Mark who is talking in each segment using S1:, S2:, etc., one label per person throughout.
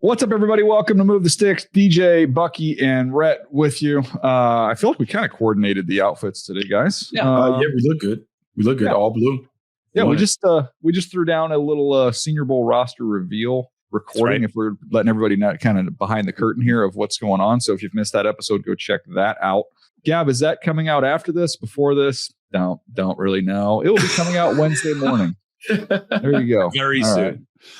S1: What's up, everybody? Welcome to Move the Sticks. DJ, Bucky, and Rhett with you. I feel like we kind of coordinated the outfits today, guys.
S2: Yeah, we look good. We look good, all blue.
S1: Yeah, we just threw down a little Senior Bowl roster reveal recording. Right. If we're letting everybody know kind of behind the curtain here of what's going on. So if you've missed that episode, go check that out. Gab, is that coming out after this? Before this? Don't really know. It will be coming out Wednesday morning. There you go.
S3: Very soon. Right.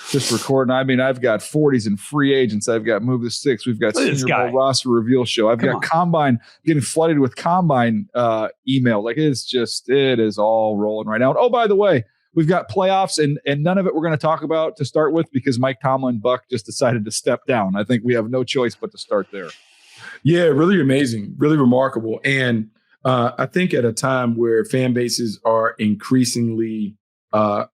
S1: Just recording. I mean, I've got 40s and free agents. I've got Move the Sticks. We've got Senior Bowl roster reveal show. I've got Combine, getting flooded with Combine email. Like it is all rolling right now. Oh, by the way, we've got playoffs and none of it we're going to talk about to start with because Mike Tomlin Buck just decided to step down. I think we have no choice but to start there.
S2: Yeah, really amazing, really remarkable. And I think at a time where fan bases are increasingly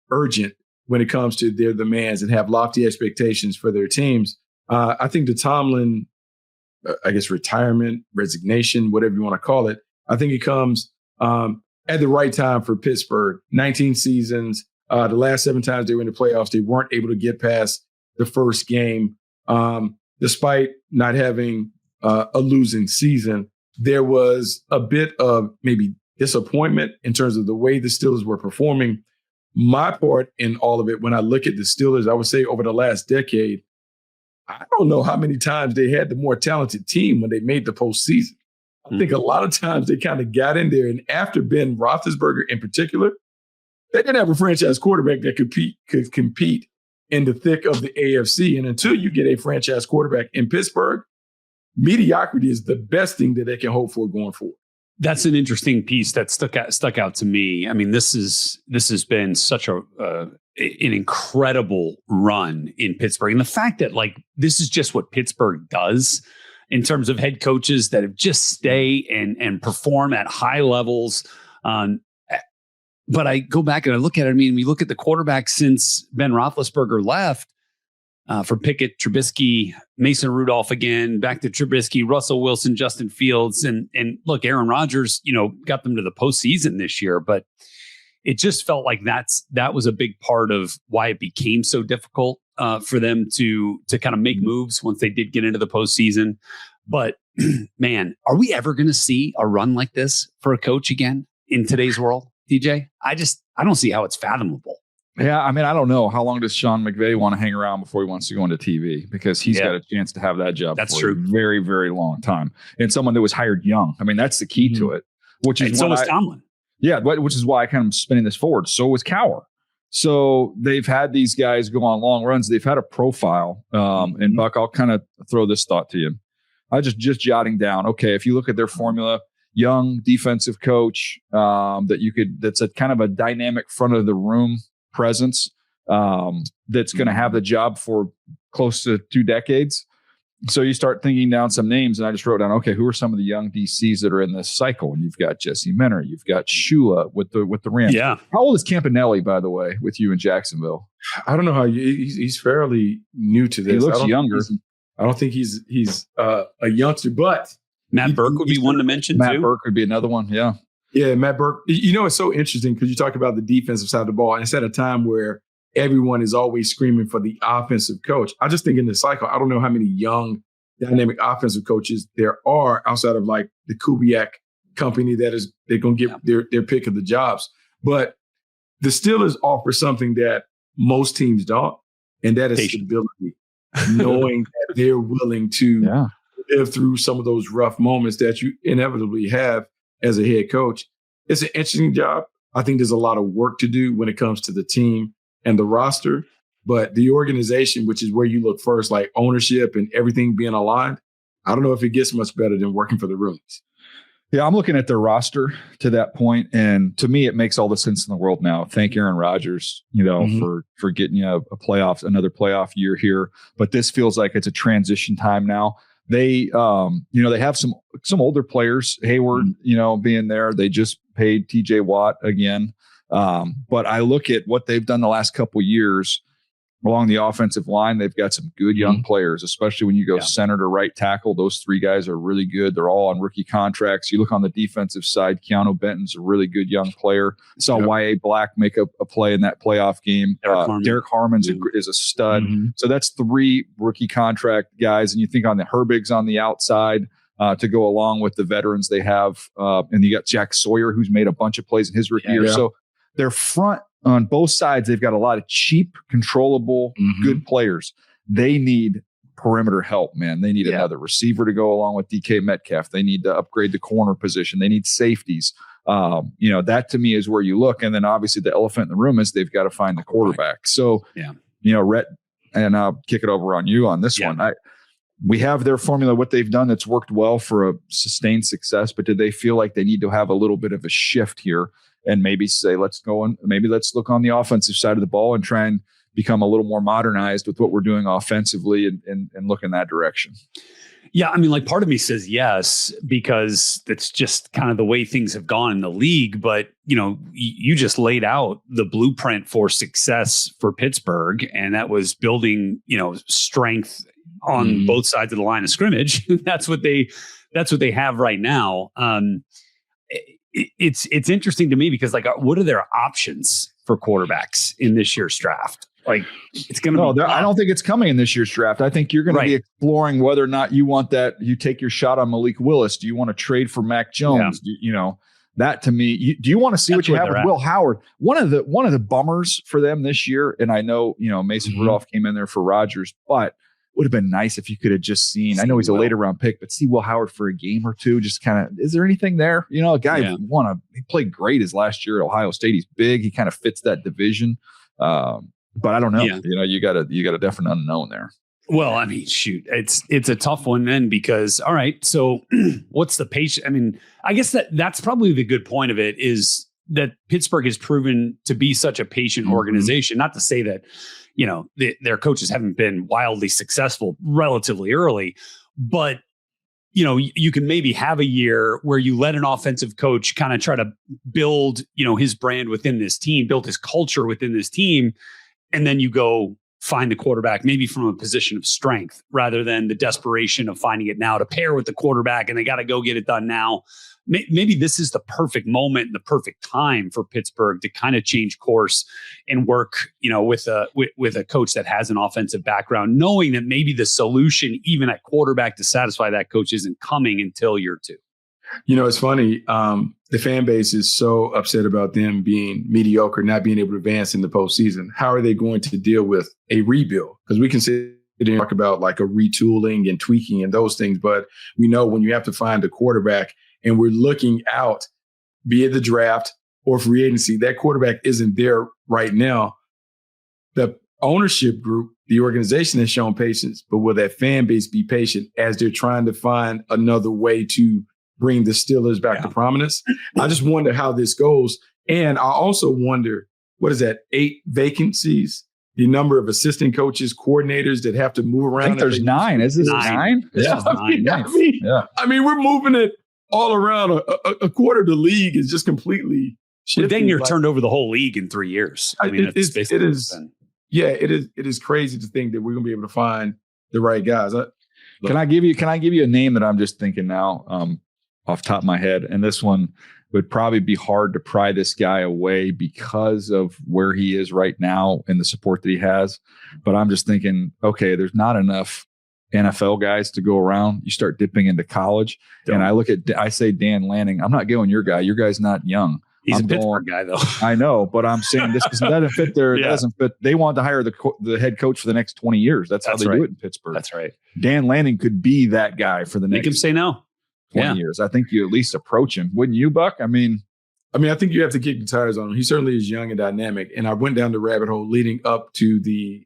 S2: urgent when it comes to their demands and have lofty expectations for their teams, I think the Tomlin, retirement, resignation, whatever you want to call it, I think it comes at the right time for Pittsburgh. 19 seasons, the last 7 times they were in the playoffs, they weren't able to get past the first game. Despite not having a losing season, there was a bit of maybe disappointment in terms of the way the Steelers were performing. My part in all of it, when I look at the Steelers, I would say over the last decade, I don't know how many times they had the more talented team when they made the postseason. I think a lot of times they kind of got in there, and after Ben Roethlisberger in particular, they didn't have a franchise quarterback that could compete in the thick of the AFC. And until you get a franchise quarterback in Pittsburgh, mediocrity is the best thing that they can hope for going forward.
S3: That's an interesting piece that stuck out to me. I mean, this has been such an incredible run in Pittsburgh, and the fact that this is just what Pittsburgh does in terms of head coaches that have just stay and perform at high levels. But I go back and I look at it. I mean, we look at the quarterback since Ben Roethlisberger left. For Pickett, Trubisky, Mason Rudolph again, back to Trubisky, Russell Wilson, Justin Fields, and look, Aaron Rodgers, got them to the postseason this year, but it just felt like that was a big part of why it became so difficult for them to kind of make moves once they did get into the postseason. But man, are we ever going to see a run like this for a coach again in today's world, DJ? I don't see how it's fathomable.
S1: Yeah, I mean, I don't know. How long does Sean McVay want to hang around before he wants to go into TV? Because he's got a chance to have that job for a very, very long time. And someone that was hired young. I mean, that's the key to it. Which is
S3: so was Tomlin.
S1: Yeah, which is why I kind of spinning this forward. So was Cowher. So they've had these guys go on long runs. They've had a profile. And Buck, I'll kind of throw this thought to you. I just jotting down. Okay, if you look at their formula, young defensive coach that's a kind of a dynamic front of the room presence that's going to have the job for close to 2 decades. So you start thinking down some names, and I just wrote down, okay, who are some of the young DCs that are in this cycle? And you've got Jesse Minter, you've got Shula with the Rams.
S3: Yeah.
S1: How old is Campanelli, by the way, with you in Jacksonville?
S2: I don't know how he's fairly new to this.
S1: He looks younger.
S2: I don't think he's a youngster, but
S3: Matt Burke would be one to mention.
S1: Matt Burke would be another one. Yeah.
S2: Yeah, Matt Burke. It's so interesting because you talk about the defensive side of the ball, and it's at a time where everyone is always screaming for the offensive coach. I just think in this cycle, I don't know how many young, dynamic offensive coaches there are outside of the Kubiak company they're going to get their pick of the jobs. But the Steelers offer something that most teams don't, and that is stability, knowing that they're willing to live through some of those rough moments that you inevitably have as a head coach. It's an interesting job. I think there's a lot of work to do when it comes to the team and the roster, but the organization, which is where you look first, like ownership and everything being aligned, I don't know if it gets much better than working for the rookies.
S1: Yeah, I'm looking at their roster to that point, and to me, it makes all the sense in the world now. Thank Aaron Rodgers, for getting you another playoff year here. But this feels like it's a transition time now. They, they have some older players, Hayward, being there. They just paid TJ Watt again. But I look at what they've done the last couple of years. Along the offensive line, they've got some good young players, especially when you go center to right tackle. Those three guys are really good. They're all on rookie contracts. You look on the defensive side, Keanu Benton's a really good young player. I saw Y.A. Black make a play in that playoff game. Derek Harmon's is a stud. So that's three rookie contract guys. And you think on the Herbig's on the outside to go along with the veterans they have. And you got Jack Sawyer, who's made a bunch of plays in his rookie year. So their front on both sides, they've got a lot of cheap, controllable, good players. They need perimeter help, man. They need another receiver to go along with DK Metcalf. They need to upgrade the corner position. They need safeties. That to me is where you look. And then obviously the elephant in the room is they've got to find the quarterback. So, Rhett, and I'll kick it over on you on this one. We have their formula, what they've done that's worked well for a sustained success, but did they feel like they need to have a little bit of a shift here and maybe say, let's look on the offensive side of the ball and try and become a little more modernized with what we're doing offensively and look in that direction?
S3: Yeah, I mean, like part of me says yes, because that's just kind of the way things have gone in the league. But, you just laid out the blueprint for success for Pittsburgh, and that was building, strength on both sides of the line of scrimmage. That's what they have right now. It's interesting to me because what are their options for quarterbacks in this year's draft? Like it's going to be.
S1: I don't think it's coming in this year's draft. I think you're going to be exploring whether or not you want that. You take your shot on Malik Willis. Do you want to trade for Mac Jones? Yeah. That to me. Do you want to see what you have with Will Howard? One of the bummers for them this year, and I know Mason Rudolph came in there for Rodgers, but would have been nice if you could have just seen. I know he's a later round pick, but see Will Howard for a game or two. Just kind of, is there anything there? A guy he played great his last year at Ohio State. He's big. He kind of fits that division. But I don't know. Yeah. You got a definite unknown there.
S3: Well, I mean, shoot, it's a tough one then because, all right, so what's the patience? I mean, I guess that's probably the good point of it is that Pittsburgh has proven to be such a patient organization. Not to say that, their coaches haven't been wildly successful relatively early, but you can maybe have a year where you let an offensive coach kind of try to build, his brand within this team, build his culture within this team. And then you go find the quarterback, maybe from a position of strength rather than the desperation of finding it now to pair with the quarterback. And they got to go get it done now. Maybe this is the perfect moment, the perfect time for Pittsburgh to kind of change course and work, with a coach that has an offensive background, knowing that maybe the solution, even at quarterback, to satisfy that coach isn't coming until year two.
S2: It's funny. The fan base is so upset about them being mediocre, not being able to advance in the postseason. How are they going to deal with a rebuild? Because we can sit and talk about like a retooling and tweaking and those things, but we know when you have to find a quarterback and we're looking out, be it the draft or free agency, that quarterback isn't there right now. The ownership group, the organization has shown patience, but will that fan base be patient as they're trying to find another way to bring the Steelers back to prominence? I just wonder how this goes. And I also wonder, what is that, 8 vacancies? The number of assistant coaches, coordinators that have to move around.
S1: I think there's 9. Is this 9?
S2: Yeah. I mean, we're moving it all around. A quarter of the league is just completely shifting.
S3: But then you're turned over the whole league in 3 years. I mean,
S2: it is crazy to think that we're going to be able to find the right guys.
S1: Can I give you a name that I'm just thinking now off the top of my head? And this one would probably be hard to pry this guy away because of where he is right now and the support that he has. But I'm just thinking, okay, there's not enough NFL guys to go around. You start dipping into college. And I say Dan Lanning. I'm not going your guy. Your guy's not young.
S3: He's a Pittsburgh guy, though.
S1: I know, but I'm saying this doesn't fit there. It doesn't fit. They want to hire the head coach for the next 20 years. That's how they do it in Pittsburgh.
S3: That's right.
S1: Dan Lanning could be that guy for the next.
S3: Make him say no.
S1: 20 years. I think you at least approach him. Wouldn't you, Buck? I mean,
S2: I think you have to kick the tires on him. He certainly is young and dynamic. And I went down the rabbit hole leading up to the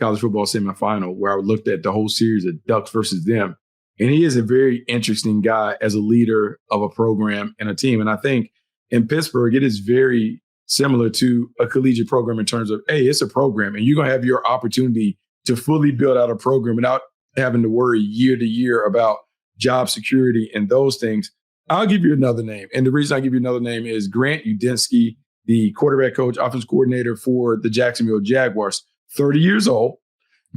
S2: college football semifinal where I looked at the whole series of Ducks versus them. And he is a very interesting guy as a leader of a program and a team. And I think in Pittsburgh, it is very similar to a collegiate program in terms of, hey, it's a program and you're going to have your opportunity to fully build out a program without having to worry year to year about job security and those things. I'll give you another name. And the reason I give you another name is Grant Udinski, the quarterback coach, offense coordinator for the Jacksonville Jaguars, 30 years old,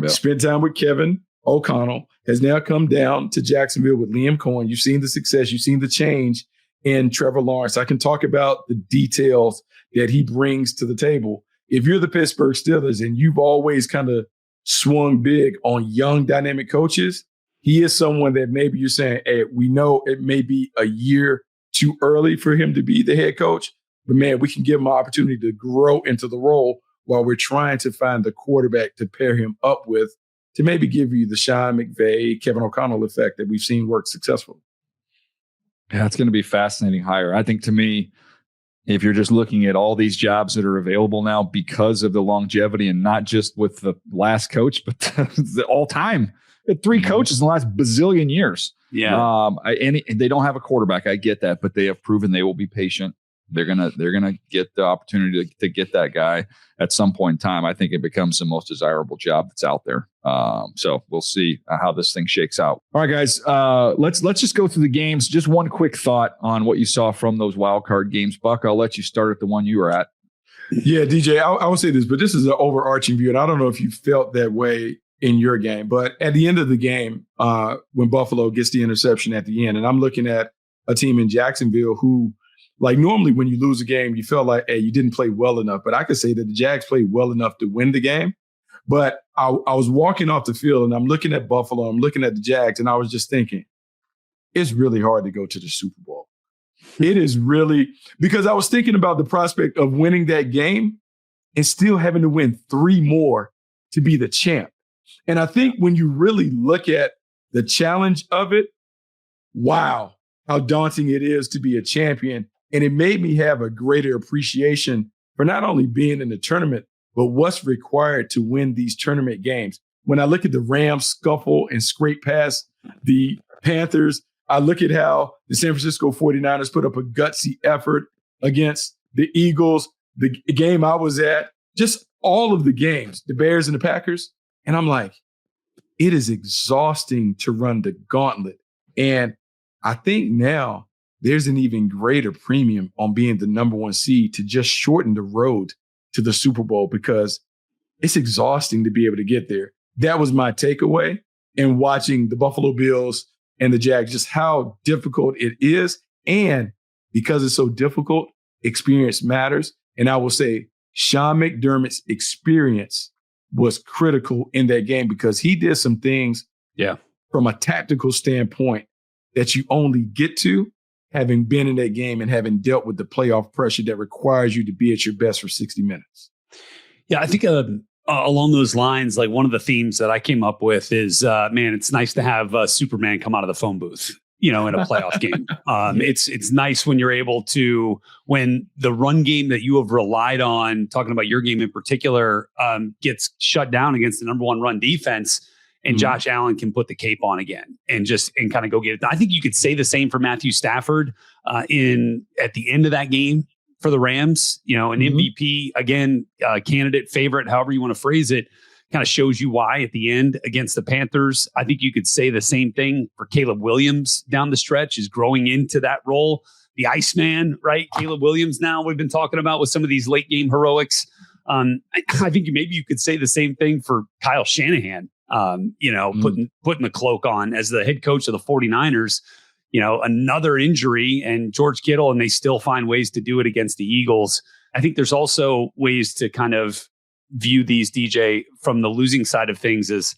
S1: Yeah.
S2: spent time with Kevin O'Connell, has now come down to Jacksonville with Liam Cohen. You've seen the success. You've seen the change in Trevor Lawrence. I can talk about the details that he brings to the table. If you're the Pittsburgh Steelers and you've always kind of swung big on young dynamic coaches, he is someone that maybe you're saying, hey, we know it may be a year too early for him to be the head coach, but man, we can give him an opportunity to grow into the role while we're trying to find the quarterback to pair him up with to maybe give you the Sean McVay, Kevin O'Connell effect that we've seen work successfully.
S1: Yeah, it's going to be fascinating hire. I think to me, if you're just looking at all these jobs that are available now because of the longevity and not just with the last coach, but the all time, three coaches in the last bazillion years.
S3: Yeah.
S1: And they don't have a quarterback. I get that, but they have proven they will be patient. They're gonna get the opportunity to get that guy at some point in time. I think it becomes the most desirable job that's out there. So we'll see how this thing shakes out. All right, guys, let's just go through the games. Just one quick thought on what you saw from those wild card games. Buck, I'll let you start at the one you were at.
S2: Yeah, DJ, I will say this, but this is an overarching view, and I don't know if you felt that way in your game. But at the end of the game, when Buffalo gets the interception at the end, and I'm looking at a team in Jacksonville who, like, normally when you lose a game, you feel like, hey, you didn't play well enough. But I could say that the Jags played well enough to win the game. But I was walking off the field and I'm looking at Buffalo, I'm looking at the Jags, and I was just thinking, it's really hard to go to the Super Bowl. It is really, because I was thinking about the prospect of winning that game and still having to win 3 more to be the champ. And I think when you really look at the challenge of it, wow, how daunting it is to be a champion. And it made me have a greater appreciation for not only being in the tournament, but what's required to win these tournament games. When I look at the Rams scuffle and scrape past the Panthers, I look at how the San Francisco 49ers put up a gutsy effort against the Eagles, the game I was at, just all of the games, the Bears and the Packers. And I'm like, it is exhausting to run the gauntlet. And I think now there's an even greater premium on being the number 1 seed to just shorten the road to the Super Bowl, because it's exhausting to be able to get there. That was my takeaway in watching the Buffalo Bills and the Jags, just how difficult it is. And because it's so difficult, experience matters. And I will say Sean McDermott's experience was critical in that game, because he did some things from a tactical standpoint that you only get to having been in that game and having dealt with the playoff pressure that requires you to be at your best for 60 minutes.
S3: Yeah, I think along those lines, like one of the themes that I came up with is, man, it's nice to have Superman come out of the phone booth, in a playoff game. It's nice when you're able to, when the run game that you have relied on, talking about your game in particular, gets shut down against the number 1 run defense, and Josh Allen can put the cape on again and kind of go get it. I think you could say the same for Matthew Stafford at the end of that game for the Rams. An MVP, again, candidate, favorite, however you want to phrase it, kind of shows you why at the end against the Panthers. I think you could say the same thing for Caleb Williams down the stretch, is growing into that role. The Iceman, right? Caleb Williams now we've been talking about with some of these late game heroics. I think maybe you could say the same thing for Kyle Shanahan. Putting the cloak on as the head coach of the 49ers, another injury and George Kittle, and they still find ways to do it against the Eagles. I think there's also ways to kind of view these, DJ, from the losing side of things, as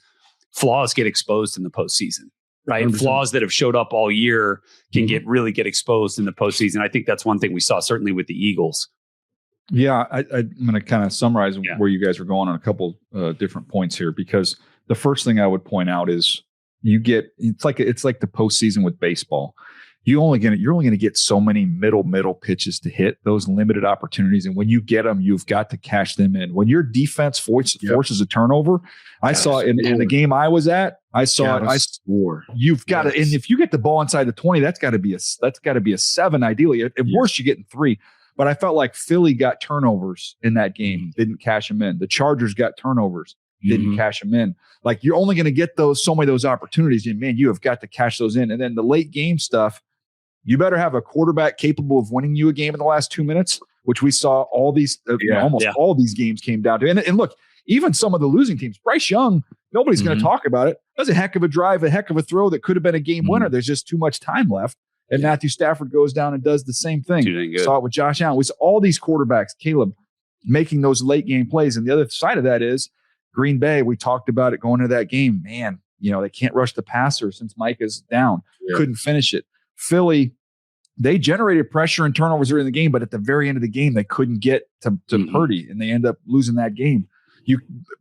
S3: flaws get exposed in the postseason, right? 100%. Flaws that have showed up all year can really get exposed in the postseason. I think that's one thing we saw certainly with the Eagles.
S1: Yeah, I'm going to kind of summarize where you guys are going on a couple different points here, because the first thing I would point out is it's like the postseason with baseball. You're only going to get so many middle pitches to hit, those limited opportunities, and when you get them, you've got to cash them in. When your defense forces a turnover, I saw in the game I was at, you've got to, and if you get the ball inside the 20, that's got to be a 7 ideally. At worst, you're getting 3. But I felt like Philly got turnovers in that game, didn't cash them in. The Chargers got turnovers, didn't cash them in. Like, you're only going to get so many of those opportunities, and man, you have got to cash those in. And then the late game stuff, you better have a quarterback capable of winning you a game in the last 2 minutes, which we saw all these, almost all these games came down to. And look, even some of the losing teams. Bryce Young, nobody's going to talk about it. That was a heck of a drive, a heck of a throw that could have been a game winner. There's just too much time left. And Matthew Stafford goes down and does the same thing. Saw it with Josh Allen. We saw all these quarterbacks, Caleb, making those late game plays. And the other side of that is Green Bay. We talked about it going into that game. Man, they can't rush the passer since Mike is down. Couldn't finish it. Philly, they generated pressure and turnovers during the game, but at the very end of the game, they couldn't get to Purdy, and they end up losing that game.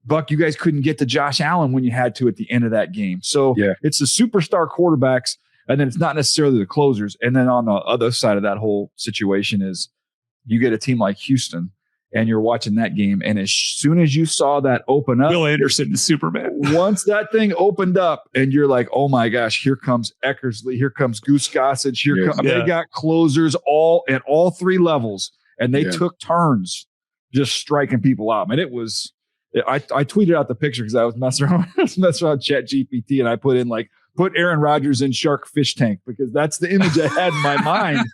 S1: Buck, you guys couldn't get to Josh Allen when you had to at the end of that game. So it's the superstar quarterbacks, and then it's not necessarily the closers. And then on the other side of that whole situation is you get a team like Houston, and you're watching that game, and as soon as you saw that open up,
S3: Will Anderson is Superman.
S1: Once that thing opened up, and you're like, oh my gosh, here comes Eckersley, here comes Goose Gossage, they got closers at all three levels, and they took turns just striking people out. And it was, I tweeted out the picture because I was messing around ChatGPT, and I put Aaron Rodgers in shark fish tank because that's the image I had in my mind.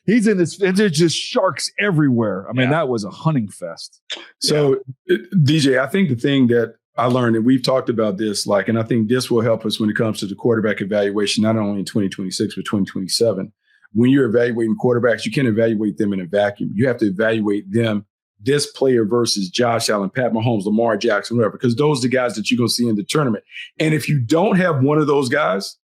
S1: He's in this, and there's just sharks everywhere. I mean, that was a hunting fest.
S2: So, DJ, I think the thing that I learned, and we've talked about this, and I think this will help us when it comes to the quarterback evaluation, not only in 2026, but 2027. When you're evaluating quarterbacks, you can't evaluate them in a vacuum. You have to evaluate them, this player versus Josh Allen, Pat Mahomes, Lamar Jackson, whatever, because those are the guys that you're going to see in the tournament. And if you don't have one of those guys,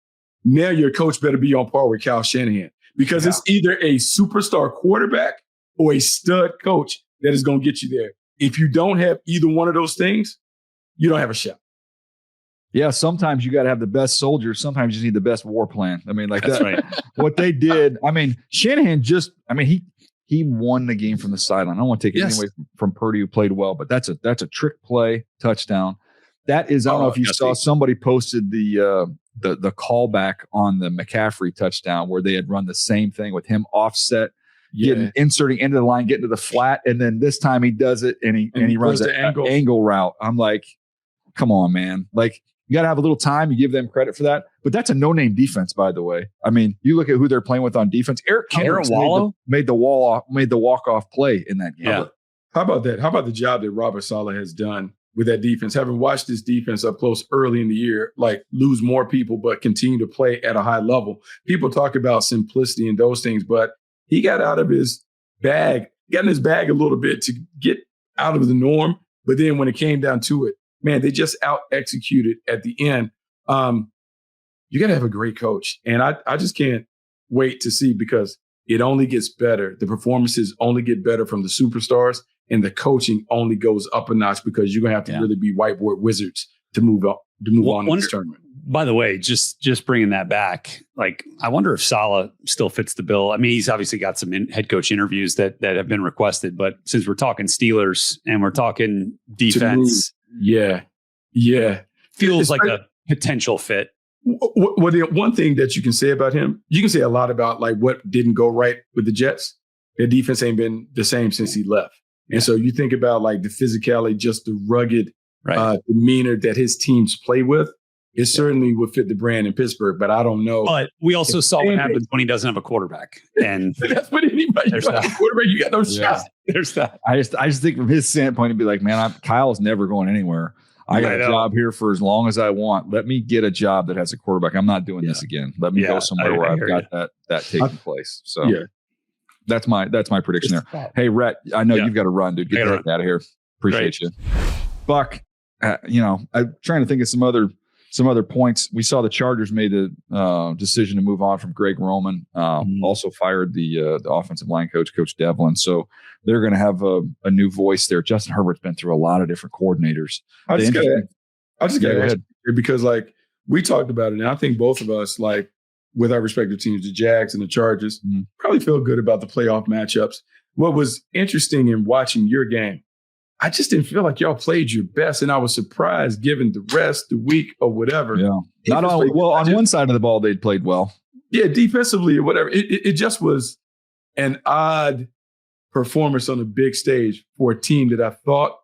S2: now your coach better be on par with Kyle Shanahan. Because it's either a superstar quarterback or a stud coach that is going to get you there. If you don't have either one of those things, you don't have a shot.
S1: Yeah, sometimes you got to have the best soldiers. Sometimes you need the best war plan. I mean,
S3: that's right.
S1: What they did. I mean, Shanahan he won the game from the sideline. I don't want to take it away from Purdy, who played well, but that's a trick play touchdown. That is, I don't know if you saw, somebody posted the callback on the McCaffrey touchdown where they had run the same thing with him offset, inserting into the line, getting to the flat, and then this time he does it and he runs an angle route. I'm like, come on, man! Like, you got to have a little time. You give them credit for that, but that's a no-name defense, by the way. I mean, you look at who they're playing with on defense. Eric Kendricks made the walk-off play in that game.
S2: Yeah. How about that? How about the job that Robert Saleh has done with that defense, having watched this defense up close early in the year, lose more people, but continue to play at a high level. People talk about simplicity and those things, but he got out of his bag, got in his bag a little bit to get out of the norm. But then when it came down to it, man, they just out executed at the end. You got to have a great coach. And I just can't wait to see, because it only gets better. The performances only get better from the superstars. And the coaching only goes up a notch, because you're going to have to really be whiteboard wizards to move on in this tournament.
S3: By the way, just bringing that back, I wonder if Saleh still fits the bill. I mean, he's obviously got some head coach interviews that have been requested, but since we're talking Steelers and we're talking defense, feels like a potential fit.
S2: Well, the one thing that you can say about him, you can say a lot about what didn't go right with the Jets. Their defense ain't been the same since he left. And so you think about the physicality, just the rugged demeanor that his teams play with. It certainly would fit the brand in Pittsburgh, but I don't know.
S3: But we also saw what happens when he doesn't have a quarterback. And
S2: that's what anybody. You got a quarterback, you got no shot.
S3: There's that.
S1: I just think from his standpoint, it'd be like, man, Kyle's never going anywhere. I got a job here for as long as I want. Let me get a job that has a quarterback. I'm not doing this again. Let me go somewhere where I've got that taking place. So that's my prediction there. Hey, Rhett, I know you've got to run, dude. Get the heck out of here. Appreciate you. Buck, I'm trying to think of some other points. We saw the Chargers made the decision to move on from Greg Roman. Also fired the offensive line coach, Coach Devlin. So they're going to have a new voice there. Justin Herbert's been through a lot of different coordinators.
S2: I just got to ahead because we talked about it, and I think both of us with our respective teams, the Jags and the Chargers, probably feel good about the playoff matchups. What was interesting in watching your game, I just didn't feel like y'all played your best, and I was surprised given the rest, the week, or whatever.
S1: Yeah, on one side of the ball they played well.
S2: Yeah, defensively or whatever. It just was an odd performance on a big stage for a team that I thought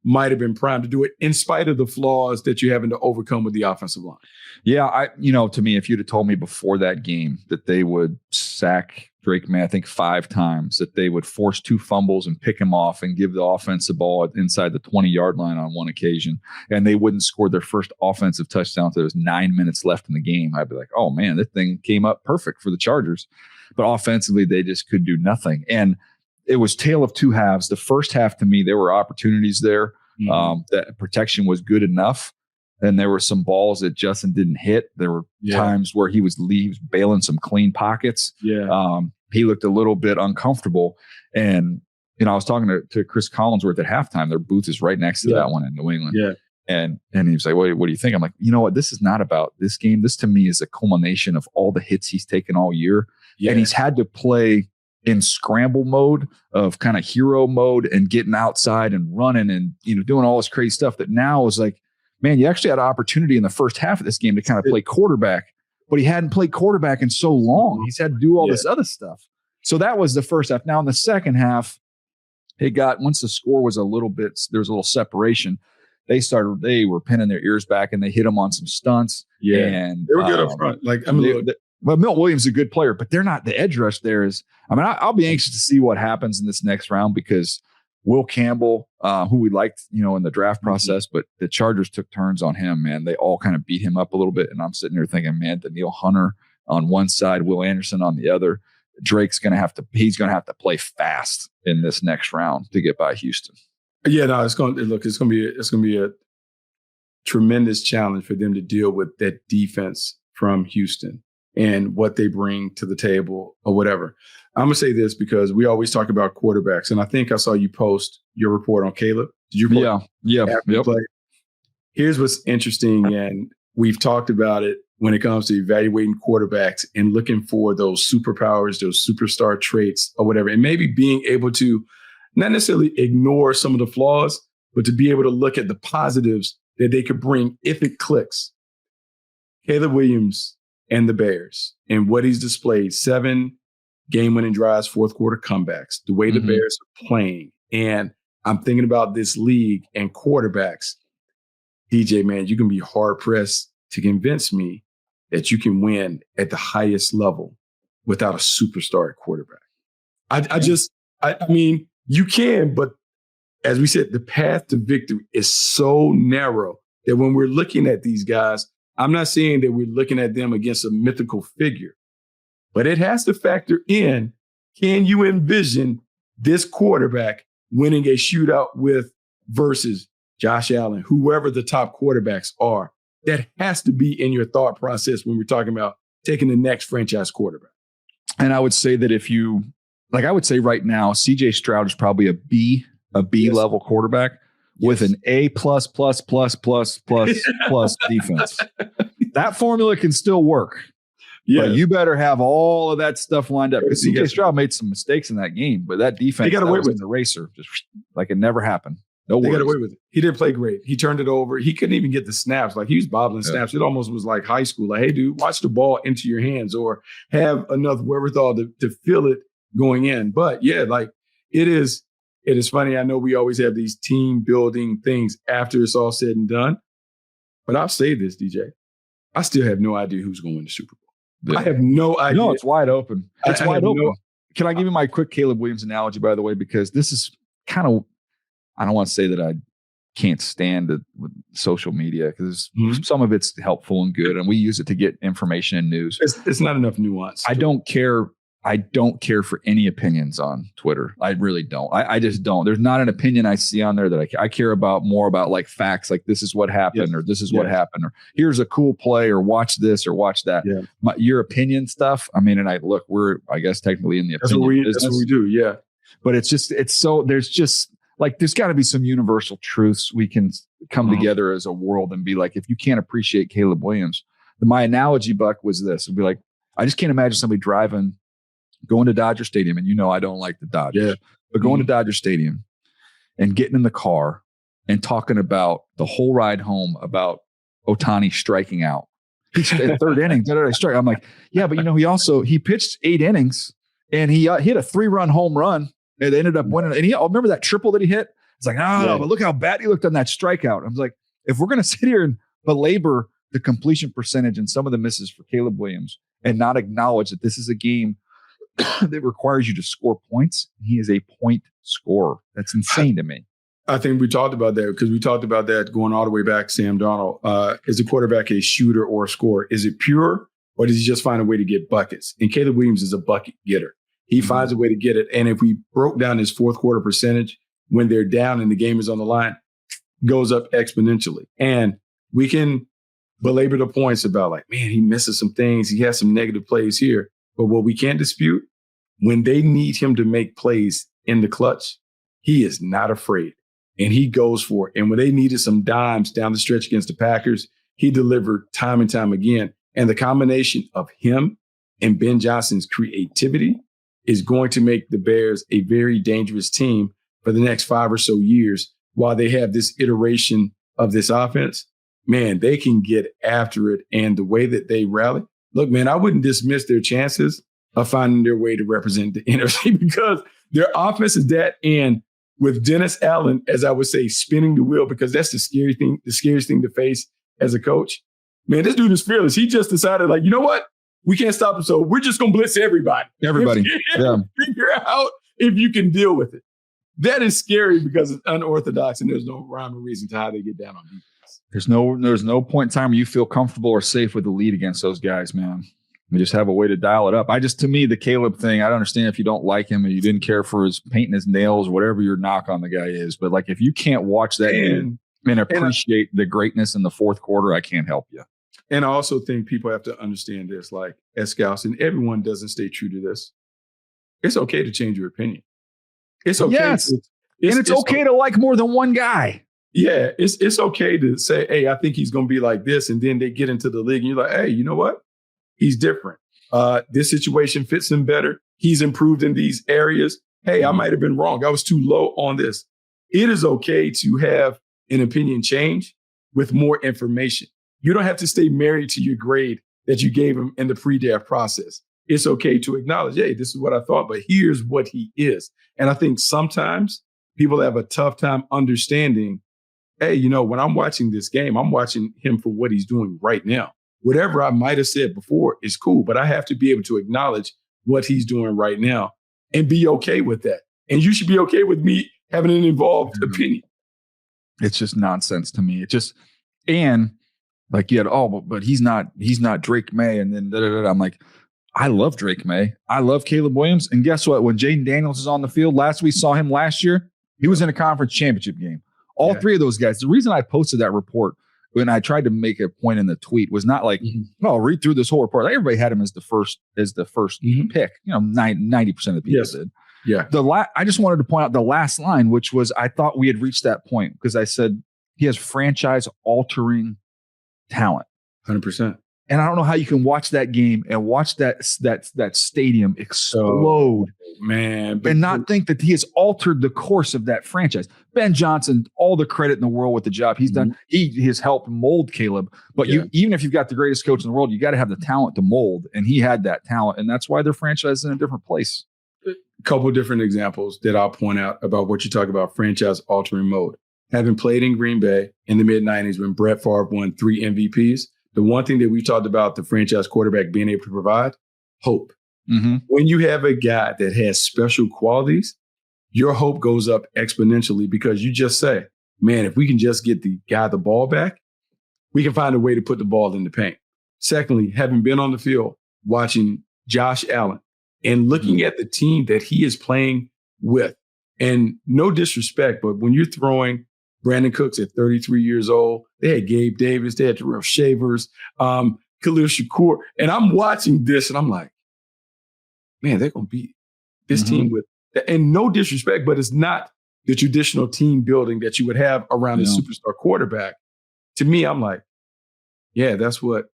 S2: might have been primed to do it, in spite of the flaws that you're having to overcome with the offensive line.
S1: Yeah, to me, if you'd have told me before that game that they would sack Drake May, I think 5 times, that they would force 2 fumbles and pick him off and give the offense the ball inside the 20-yard line on one occasion. And they wouldn't score their first offensive touchdown until there was 9 minutes left in the game. I'd be like, oh man, this thing came up perfect for the Chargers. But offensively, they just could do nothing. And it was tale of 2 halves. The first half, to me, there were opportunities there. That protection was good enough. And there were some balls that Justin didn't hit. There were times where he was bailing some clean pockets. He looked a little bit uncomfortable. And, I was talking to Chris Collinsworth at halftime. Their booth is right next to that one in New England. And he was like, what do you think? I'm like, you know what? This is not about this game. This to me is a culmination of all the hits he's taken all year. And he's had to play in scramble mode of kind of hero mode and getting outside and running and, doing all this crazy stuff that now is like, man, you actually had an opportunity in the first half of this game to kind of play quarterback, but he hadn't played quarterback in so long. He's had to do all this other stuff. So that was the first half. Now in the second half, once the score was a little bit, there was a little separation. They were pinning their ears back and they hit him on some stunts. And
S2: they were good up front.
S1: But Milt Williams is a good player, but they're not. The edge rush there is. I'll be anxious to see what happens in this next round because Will Campbell, who we liked, in the draft process, but the Chargers took turns on him, man. They all kind of beat him up a little bit. And I'm sitting there thinking, man, Daniil Hunter on one side, Will Anderson on the other. Drake's going to have to play fast in this next round to get by Houston.
S2: Yeah, no, it's going to be a tremendous challenge for them to deal with that defense from Houston and what they bring to the table or whatever. I'm going to say this because we always talk about quarterbacks. And I think I saw you post your report on Caleb. Did you?
S1: Yeah.
S2: Here's what's interesting. And we've talked about it when it comes to evaluating quarterbacks and looking for those superpowers, those superstar traits or whatever. And maybe being able to not necessarily ignore some of the flaws, but to be able to look at the positives that they could bring if it clicks. Caleb Williams and the Bears and what he's displayed, 7 game-winning drives, fourth quarter comebacks, the way the Bears are playing. And I'm thinking about this league and quarterbacks. DJ, man, you can be hard-pressed to convince me that you can win at the highest level without a superstar at quarterback. I mean, you can, but as we said, the path to victory is so narrow that when we're looking at these guys, I'm not saying that we're looking at them against a mythical figure, but it has to factor in, can you envision this quarterback winning a shootout versus Josh Allen, whoever the top quarterbacks are? That has to be in your thought process when we're talking about taking the next franchise quarterback.
S1: And I would say that I would say right now, CJ Stroud is probably a B level quarterback with an A plus defense. That formula can still work. Yeah. But you better have all of that stuff lined up. Because CJ Stroud made some mistakes in that game, but that defense got away with an eraser, just like it never happened. No worries.
S2: They got away with it. He didn't play great. He turned it over. He couldn't even get the snaps. Like he was bobbling snaps. It almost was like high school. Like, hey, dude, watch the ball into your hands or have enough wherewithal to feel it going in. But yeah, like it is funny. I know we always have these team building things after it's all said and done. But I'll say this, DJ. I still have no idea who's going to win the Super Bowl. Yeah. I have no idea.
S1: No, it's wide open. It's wide open. Can I give you my quick Caleb Williams analogy, by the way? Because this is kind of, I don't want to say that I can't stand it with social media because some of it's helpful and good, and we use it to get information and news.
S2: It's not enough nuance.
S1: I don't care for any opinions on Twitter. I really don't. I just don't. There's not an opinion I see on there that I care about more about like facts, like this is what happened or this is what happened or here's a cool play or watch this or watch that. Yeah. Your opinion stuff. I mean, and we're I guess technically in the opinion business.
S2: That's what we do. Yeah.
S1: But there's got to be some universal truths we can come together as a world and be like, if you can't appreciate Caleb Williams, my analogy, Buck, was this. It'd be like, I just can't imagine somebody going to Dodger Stadium, and I don't like the Dodgers, but going to Dodger Stadium and getting in the car and talking about the whole ride home about Ohtani striking out. He's at third inning, strike. I'm like, yeah, but he pitched 8 innings and he hit a 3-run home run. And they ended up winning. And remember that triple that he hit? It's like, but look how bad he looked on that strikeout. I was like, if we're going to sit here and belabor the completion percentage and some of the misses for Caleb Williams and not acknowledge that this is a game that requires you to score points. He is a point scorer. That's insane to me.
S2: I think we talked about that because we talked about that going all the way back to Sam Darnold. Is a quarterback a shooter or a scorer? Is it pure, or does he just find a way to get buckets? And Caleb Williams is a bucket getter. He finds a way to get it. And if we broke down his fourth quarter percentage when they're down and the game is on the line, goes up exponentially. And we can belabor the points about like, man, he misses some things. He has some negative plays here. But what we can't dispute, when they need him to make plays in the clutch, he is not afraid. And he goes for it. And when they needed some dimes down the stretch against the Packers, he delivered time and time again. And the combination of him and Ben Johnson's creativity is going to make the Bears a very dangerous team for the next 5 or so years while they have this iteration of this offense. Man, they can get after it. And the way that they rally, look, man, I wouldn't dismiss their chances of finding their way to represent the NFC because their offense is that. And with Dennis Allen, as I would say, spinning the wheel, because that's the scariest thing to face as a coach. Man, this dude is fearless. He just decided, like, you know what? We can't stop him, so we're just going to blitz everybody.
S1: Everybody. Yeah.
S2: Figure out if you can deal with it. That is scary because it's unorthodox and there's no rhyme or reason to how they get down on defense.
S1: There's no point in time where you feel comfortable or safe with the lead against those guys, man. We just have a way to dial it up. To me, the Caleb thing, I don't understand if you don't like him and you didn't care for his painting his nails, whatever your knock on the guy is. But like, if you can't watch that and appreciate the greatness in the fourth quarter, I can't help you.
S2: And I also think people have to understand this, like as scouts, and everyone doesn't stay true to this. It's okay to change your opinion. It's okay.
S1: Yes. It's okay to like more than one guy.
S2: Yeah. It's okay to say, hey, I think he's going to be like this. And then they get into the league and you're like, hey, you know what? He's different. This situation fits him better. He's improved in these areas. Hey, I might have been wrong. I was too low on this. It is okay to have an opinion change with more information. You don't have to stay married to your grade that you gave him in the pre-draft process. It's okay to acknowledge, hey, this is what I thought, but here's what he is. And I think sometimes people have a tough time understanding, hey, you know, when I'm watching this game, I'm watching him for what he's doing right now. Whatever I might have said before is cool, but I have to be able to acknowledge what he's doing right now and be okay with that. And you should be okay with me having an involved opinion.
S1: It's just nonsense to me. And like you had, but he's not Drake May. And then I'm like, I love Drake May. I love Caleb Williams. And guess what? When Jaden Daniels is on the field, we saw him last year. He was in a conference championship game. All three of those guys. The reason I posted that report when I tried to make a point in the tweet was not like, read through this whole report. Like, everybody had him as the first pick. You know, 90% of the people did.
S2: Yeah.
S1: I just wanted to point out the last line, which was, I thought we had reached that point because I said he has franchise altering talent.
S2: 100%.
S1: And I don't know how you can watch that game and watch that stadium explode,
S2: man,
S1: and not think that he has altered the course of that franchise. Ben Johnson, all the credit in the world with the job he's done. He has helped mold Caleb. But even if you've got the greatest coach in the world, you got to have the talent to mold. And he had that talent, and that's why their franchise is in a different place.
S2: A couple of different examples that I'll point out about what you talk about franchise altering mode. Having played in Green Bay in the mid-'90s when Brett Favre won 3 MVPs, the one thing that we talked about the franchise quarterback being able to provide, hope.
S1: Mm-hmm.
S2: When you have a guy that has special qualities, your hope goes up exponentially because you just say, man, if we can just get the guy the ball back, we can find a way to put the ball in the paint. Secondly, having been on the field, watching Josh Allen and looking at the team that he is playing with, and no disrespect, but when you're throwing Brandon Cooks at 33 years old, they had Gabe Davis, they had Terrell Shavers, Khalil Shakur. And I'm watching this and I'm like, man, they're going to beat this team with, and no disrespect, but it's not the traditional team building that you would have around a superstar quarterback. To me, I'm like, yeah, that's what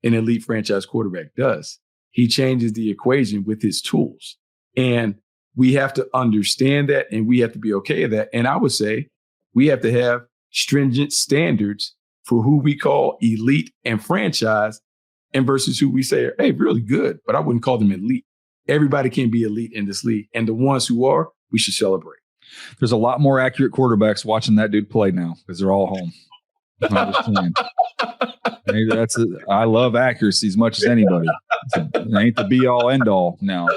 S2: an elite franchise quarterback does. He changes the equation with his tools. And we have to understand that and we have to be okay with that. And I would say we have to have stringent standards for who we call elite and franchise and versus who we say are, hey, really good, but I wouldn't call them elite. Everybody can be elite in this league. And the ones who are, we should celebrate.
S1: There's a lot more accurate quarterbacks watching that dude play now because they're all home. I'm just saying. I love accuracy as much as anybody. It ain't the be all end all now.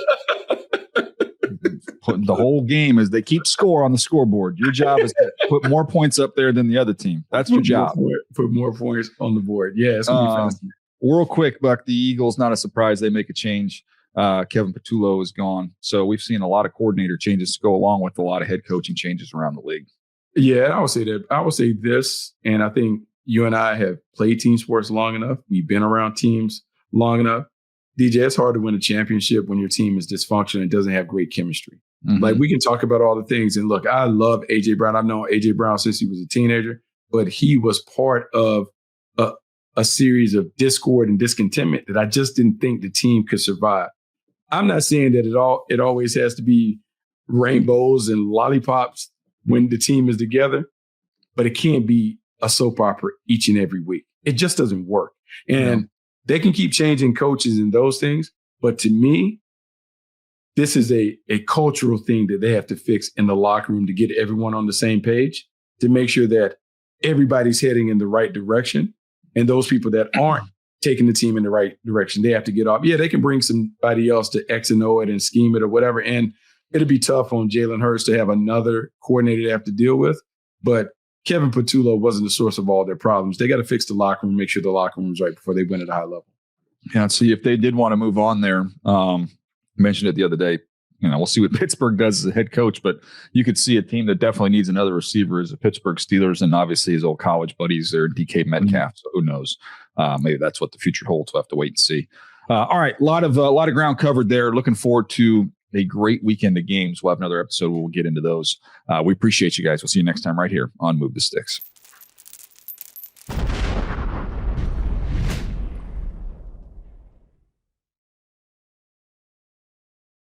S1: Putting the whole game as they keep score on the scoreboard. Your job is to put more points up there than the other team. That's your job.
S2: Put more points on the board. Yeah, it's gonna be fascinating.
S1: Real quick, Buck, the Eagles, not a surprise. They make a change. Kevin Patullo is gone. So we've seen a lot of coordinator changes to go along with a lot of head coaching changes around the league.
S2: Yeah, I would say that. I would say this, and I think you and I have played team sports long enough. We've been around teams long enough. DJ, it's hard to win a championship when your team is dysfunctional and doesn't have great chemistry. Mm-hmm. Like, we can talk about all the things. And look, I love A.J. Brown. I've known A.J. Brown since he was a teenager, but he was part of a series of discord and discontentment that I just didn't think the team could survive. I'm not saying that it always has to be rainbows and lollipops when the team is together, but it can't be a soap opera each and every week. It just doesn't work. And they can keep changing coaches and those things. But to me, this is a cultural thing that they have to fix in the locker room to get everyone on the same page, to make sure that everybody's heading in the right direction. And those people that aren't taking the team in the right direction, they have to get off. Yeah, they can bring somebody else to X and O it and scheme it or whatever. And it'll be tough on Jalen Hurts to have another coordinator they have to deal with. But Kevin Patullo wasn't the source of all their problems. They got to fix the locker room, make sure the locker room's right before they win at a high level.
S1: Yeah, see, if they did want to move on there, mentioned it the other day, we'll see what Pittsburgh does as a head coach, but you could see a team that definitely needs another receiver as the Pittsburgh Steelers, and obviously his old college buddies there, DK Metcalf. So who knows? Maybe that's what the future holds. We'll have to wait and see. All right, a lot of ground covered there. Looking forward to a great weekend of games. We'll have another episode where we'll get into those. We appreciate you guys. We'll see you next time right here on Move the Sticks.